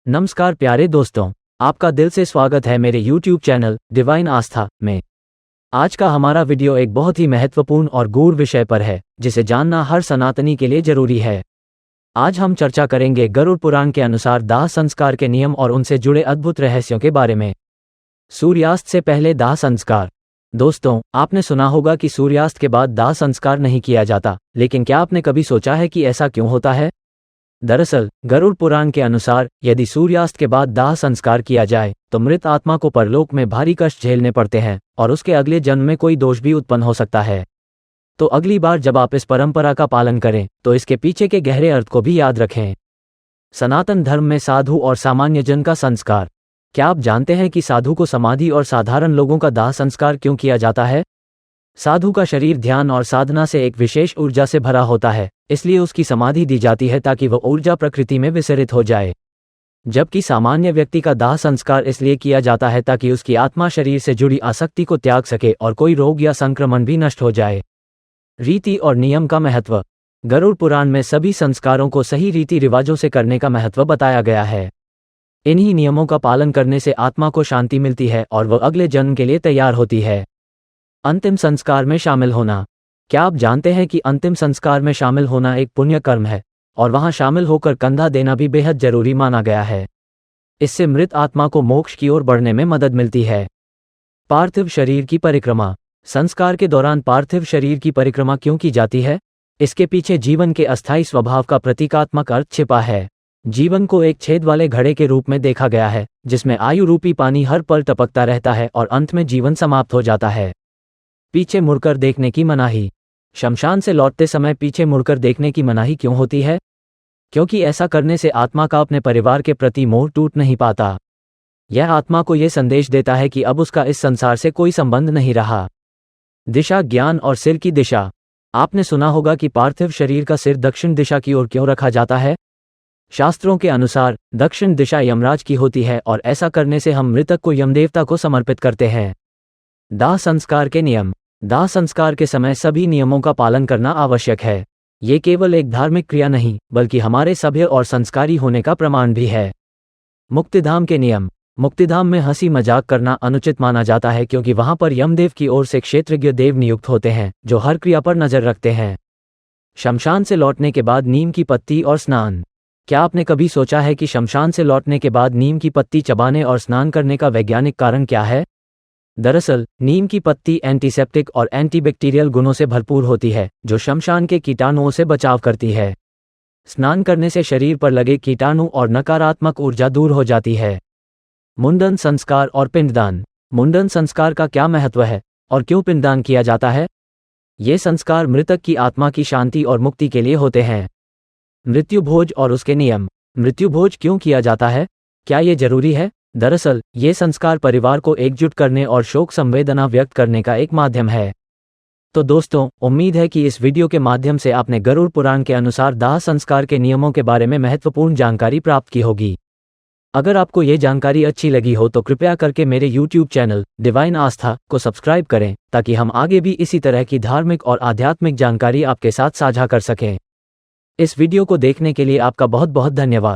नमस्कार प्यारे दोस्तों, आपका दिल से स्वागत है मेरे YouTube चैनल डिवाइन आस्था में। आज का हमारा वीडियो एक बहुत ही महत्वपूर्ण और गूढ़ विषय पर है, जिसे जानना हर सनातनी के लिए जरूरी है। आज हम चर्चा करेंगे गरुड़ पुराण के अनुसार दाह संस्कार के नियम और उनसे जुड़े अद्भुत रहस्यों के बारे में। सूर्यास्त से पहले दाह संस्कार। दोस्तों, आपने सुना होगा कि सूर्यास्त के बाद दाह संस्कार नहीं किया जाता, लेकिन क्या आपने कभी सोचा है कि ऐसा क्यों होता है? दरअसल गरुड़ पुराण के अनुसार यदि सूर्यास्त के बाद दाह संस्कार किया जाए तो मृत आत्मा को परलोक में भारी कष्ट झेलने पड़ते हैं और उसके अगले जन्म में कोई दोष भी उत्पन्न हो सकता है। तो अगली बार जब आप इस परंपरा का पालन करें तो इसके पीछे के गहरे अर्थ को भी याद रखें। सनातन धर्म में साधु और सामान्य जन का संस्कार। क्या आप जानते हैं कि साधु को समाधि और साधारण लोगों का दाह संस्कार क्यों किया जाता है? साधु का शरीर ध्यान और साधना से एक विशेष ऊर्जा से भरा होता है, इसलिए उसकी समाधि दी जाती है ताकि वह ऊर्जा प्रकृति में विसरित हो जाए। जबकि सामान्य व्यक्ति का दाह संस्कार इसलिए किया जाता है ताकि उसकी आत्मा शरीर से जुड़ी आसक्ति को त्याग सके और कोई रोग या संक्रमण भी नष्ट हो जाए। रीति और नियम का महत्व। गरुड़ पुराण में सभी संस्कारों को सही रीति रिवाजों से करने का महत्व बताया गया है। इन्हीं नियमों का पालन करने से आत्मा को शांति मिलती है और वह अगले जन्म के लिए तैयार होती है। अंतिम संस्कार में शामिल होना। क्या आप जानते हैं कि अंतिम संस्कार में शामिल होना एक पुण्य कर्म है और वहां शामिल होकर कंधा देना भी बेहद जरूरी माना गया है। इससे मृत आत्मा को मोक्ष की ओर बढ़ने में मदद मिलती है। पार्थिव शरीर की परिक्रमा। संस्कार के दौरान पार्थिव शरीर की परिक्रमा क्यों की जाती है? इसके पीछे जीवन के अस्थायी स्वभाव का प्रतीकात्मक अर्थ छिपा है। जीवन को एक छेद वाले घड़े के रूप में देखा गया है, जिसमें आयु रूपी पानी हर पल टपकता रहता है और अंत में जीवन समाप्त हो जाता है। पीछे मुड़कर देखने की मनाही। शमशान से लौटते समय पीछे मुड़कर देखने की मनाही क्यों होती है? क्योंकि ऐसा करने से आत्मा का अपने परिवार के प्रति मोह टूट नहीं पाता। यह आत्मा को यह संदेश देता है कि अब उसका इस संसार से कोई संबंध नहीं रहा। दिशा, ज्ञान और सिर की दिशा। आपने सुना होगा कि पार्थिव शरीर का सिर दक्षिण दिशा की ओर क्यों रखा जाता है? शास्त्रों के अनुसार दक्षिण दिशा यमराज की होती है और ऐसा करने से हम मृतक को यमदेवता को समर्पित करते हैं। दाह संस्कार के नियम। दाह संस्कार के समय सभी नियमों का पालन करना आवश्यक है। ये केवल एक धार्मिक क्रिया नहीं, बल्कि हमारे सभ्य और संस्कारी होने का प्रमाण भी है। मुक्तिधाम के नियम। मुक्तिधाम में हंसी मजाक करना अनुचित माना जाता है, क्योंकि वहां पर यमदेव की ओर से क्षेत्रज्ञ देव नियुक्त होते हैं जो हर क्रिया पर नजर रखते हैं। शमशान से लौटने के बाद नीम की पत्ती और स्नान। क्या आपने कभी सोचा है कि शमशान से लौटने के बाद नीम की पत्ती चबाने और स्नान करने का वैज्ञानिक कारण क्या है? दरअसल नीम की पत्ती एंटीसेप्टिक और एंटीबैक्टीरियल गुणों से भरपूर होती है, जो शमशान के कीटाणुओं से बचाव करती है। स्नान करने से शरीर पर लगे कीटाणु और नकारात्मक ऊर्जा दूर हो जाती है। मुंडन संस्कार और पिंडदान। मुंडन संस्कार का क्या महत्व है और क्यों पिंडदान किया जाता है? ये संस्कार मृतक की आत्मा की शांति और मुक्ति के लिए होते हैं। मृत्यु भोज और उसके नियम। मृत्यु भोज क्यों किया जाता है? क्या ये जरूरी है? दरअसल ये संस्कार परिवार को एकजुट करने और शोक संवेदना व्यक्त करने का एक माध्यम है। तो दोस्तों, उम्मीद है कि इस वीडियो के माध्यम से आपने गरुड़ पुराण के अनुसार दाह संस्कार के नियमों के बारे में महत्वपूर्ण जानकारी प्राप्त की होगी। अगर आपको ये जानकारी अच्छी लगी हो तो कृपया करके मेरे YouTube चैनल डिवाइन आस्था को सब्सक्राइब करें, ताकि हम आगे भी इसी तरह की धार्मिक और आध्यात्मिक जानकारी आपके साथ साझा कर सकें। इस वीडियो को देखने के लिए आपका बहुत बहुत धन्यवाद।